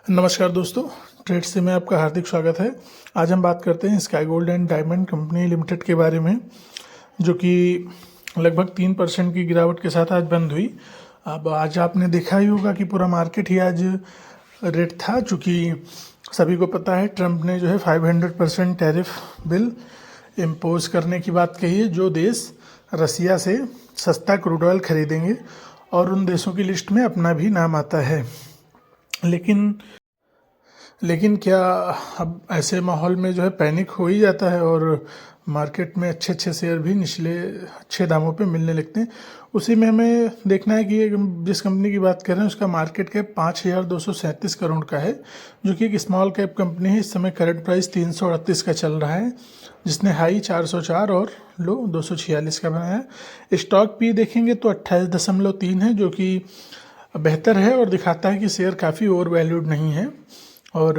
नमस्कार दोस्तों, ट्रेड से में आपका हार्दिक स्वागत है। आज हम बात करते हैं sky gold and diamond company limited के बारे में, जो कि लगभग 3% की गिरावट के साथ आज बंद हुई। अब आज आपने देखा ही होगा कि पूरा मार्केट ही आज रेट था, चूँकि सभी को पता है ट्रंप ने जो है 500% टैरिफ बिल इम्पोज करने की बात कही है, जो देश रसिया से सस्ता क्रूड ऑयल खरीदेंगे और उन देशों की लिस्ट में अपना भी नाम आता है। लेकिन क्या अब ऐसे माहौल में जो है पैनिक हो ही जाता है और मार्केट में अच्छे अच्छे शेयर भी निचले अच्छे दामों पे मिलने लगते हैं। उसी में हमें देखना है कि जिस कंपनी की बात कर रहे हैं उसका मार्केट कैप 5,237 करोड़ का है, जो कि एक स्मॉल कैप कंपनी है। इस समय करंट प्राइस 338 का चल रहा है, जिसने हाई 404 और लो 246 का बनाया है। स्टॉक पी देखेंगे तो 28.3 है, जो कि बेहतर है और दिखाता है कि शेयर काफ़ी ओवर वैल्यूड नहीं है। और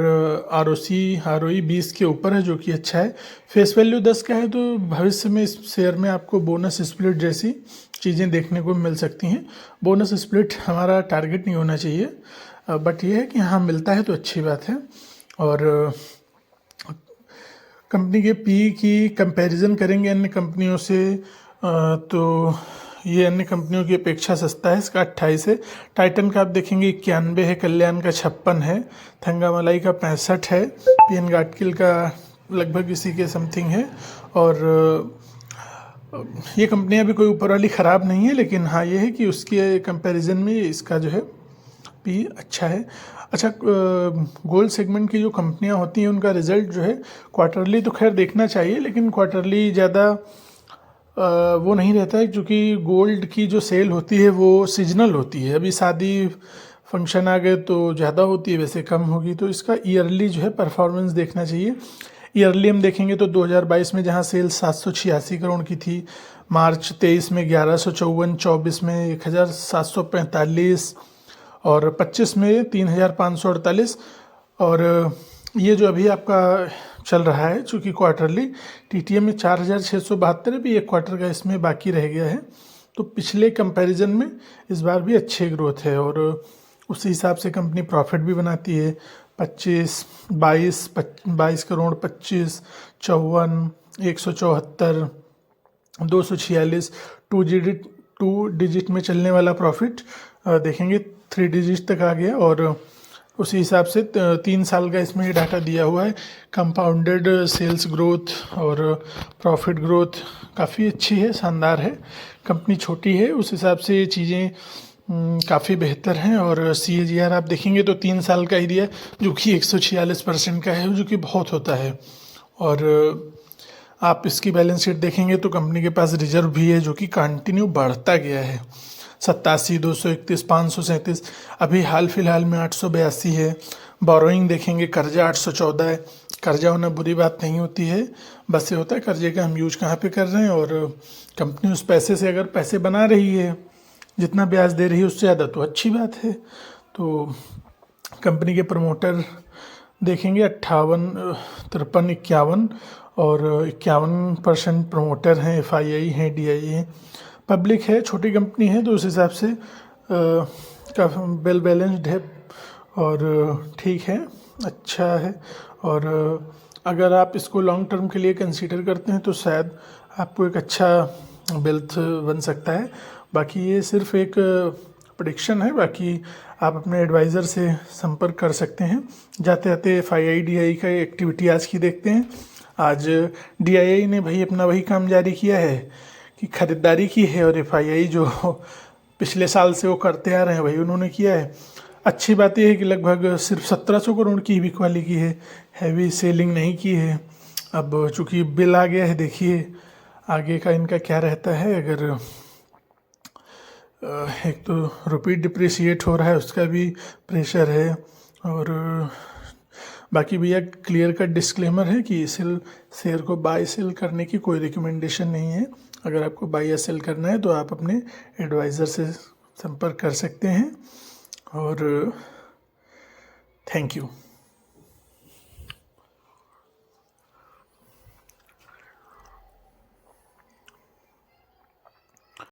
ROE 20 के ऊपर है, जो कि अच्छा है। फेस वैल्यू 10 का है, तो भविष्य में इस शेयर में आपको बोनस स्प्लिट जैसी चीज़ें देखने को मिल सकती हैं। बोनस स्प्लिट हमारा टारगेट नहीं होना चाहिए, बट ये है कि हाँ मिलता है तो अच्छी बात है। और कंपनी के पी की कंपैरिजन करेंगे अन्य कंपनियों से, तो ये अन्य कंपनियों की अपेक्षा सस्ता है। इसका 28 है। टाइटन का आप देखेंगे 91 है, कल्याण का 56 है, थंगामलाई का 65 है, PN गाटकिल का लगभग इसी के समथिंग है। और ये कंपनियां भी कोई ऊपर वाली ख़राब नहीं है, लेकिन हाँ ये है कि उसके कंपैरिजन में इसका जो है पी अच्छा है। अच्छा, गोल्ड सेगमेंट की जो कंपनियां होती हैं उनका रिजल्ट जो है क्वार्टरली तो खैर देखना चाहिए, लेकिन क्वार्टरली ज़्यादा वो नहीं रहता है, क्योंकि गोल्ड की जो सेल होती है वो सीजनल होती है। अभी शादी फंक्शन आ गए तो ज़्यादा होती है, वैसे कम होगी। तो इसका ईयरली जो है परफॉर्मेंस देखना चाहिए। ईयरली हम देखेंगे तो 2022 में जहां सेल 786 करोड़ की थी, मार्च 23 में 1154, 24 में 1745 और 25 में 3548। और ये जो अभी आपका चल रहा है, चूँकि क्वार्टरली TTM में 4,672 है, भी एक क्वार्टर का इसमें बाकी रह गया है। तो पिछले कंपैरिजन में इस बार भी अच्छे ग्रोथ है और उसी हिसाब से कंपनी प्रॉफिट भी बनाती है। 22 करोड़, 25, 54, 174, 246, टू डिजिट में चलने वाला प्रॉफिट देखेंगे 3 डिजिट तक आ गया। और उसी हिसाब से 3 साल का इसमें डाटा दिया हुआ है। कंपाउंडेड सेल्स ग्रोथ और प्रॉफिट ग्रोथ काफ़ी अच्छी है, शानदार है। कंपनी छोटी है, उस हिसाब से चीज़ें काफ़ी बेहतर हैं। और CAGR आप देखेंगे तो 3 साल का ही दिया, जो कि 146% का है, जो कि बहुत होता है। और आप इसकी बैलेंस शीट देखेंगे तो कंपनी के पास रिजर्व भी है, जो कि कंटिन्यू बढ़ता गया है। 87, 231, 537, अभी हाल फिलहाल में 882 है। बोरोइंग देखेंगे, कर्जा 814 है। कर्जा होना बुरी बात नहीं होती है, बस ये होता है कर्जे का हम यूज कहाँ पे कर रहे हैं। और कंपनी उस पैसे से अगर पैसे बना रही है, जितना ब्याज दे रही है उससे ज़्यादा, तो अच्छी बात है। तो कंपनी के प्रमोटर देखेंगे 58, 53, 51 और 51% प्रमोटर हैं, FII हैं, DII हैं। पब्लिक है, छोटी कंपनी है, तो उस हिसाब से काफ़ी वेल बैलेंस्ड है और ठीक है, अच्छा है। और अगर आप इसको लॉन्ग टर्म के लिए कंसीडर करते हैं तो शायद आपको एक अच्छा वेल्थ बन सकता है। बाकी ये सिर्फ एक प्रेडिक्शन है, बाकी आप अपने एडवाइज़र से संपर्क कर सकते हैं। जाते जाते FII DII का एक्टिविटी आज की देखते हैं। आज DII ने भाई अपना वही काम जारी किया है कि ख़रीदारी की है, और FII जो पिछले साल से वो करते आ रहे हैं वही उन्होंने किया है। अच्छी बात यह है कि लगभग सिर्फ 1700 करोड़ की ही बिकवाली की है, हैवी सेलिंग नहीं की है। अब चूँकि बिल आ गया है, देखिए आगे का इनका क्या रहता है। अगर एक तो रुपये डिप्रिशिएट हो रहा है, उसका भी प्रेशर है। और बाकी भैया क्लियर कट डिस्क्लेमर है कि शेयर को बाय सेल करने की कोई रिकमेंडेशन नहीं है। अगर आपको बाय या सेल करना है तो आप अपने एडवाइज़र से संपर्क कर सकते हैं। और थैंक यू।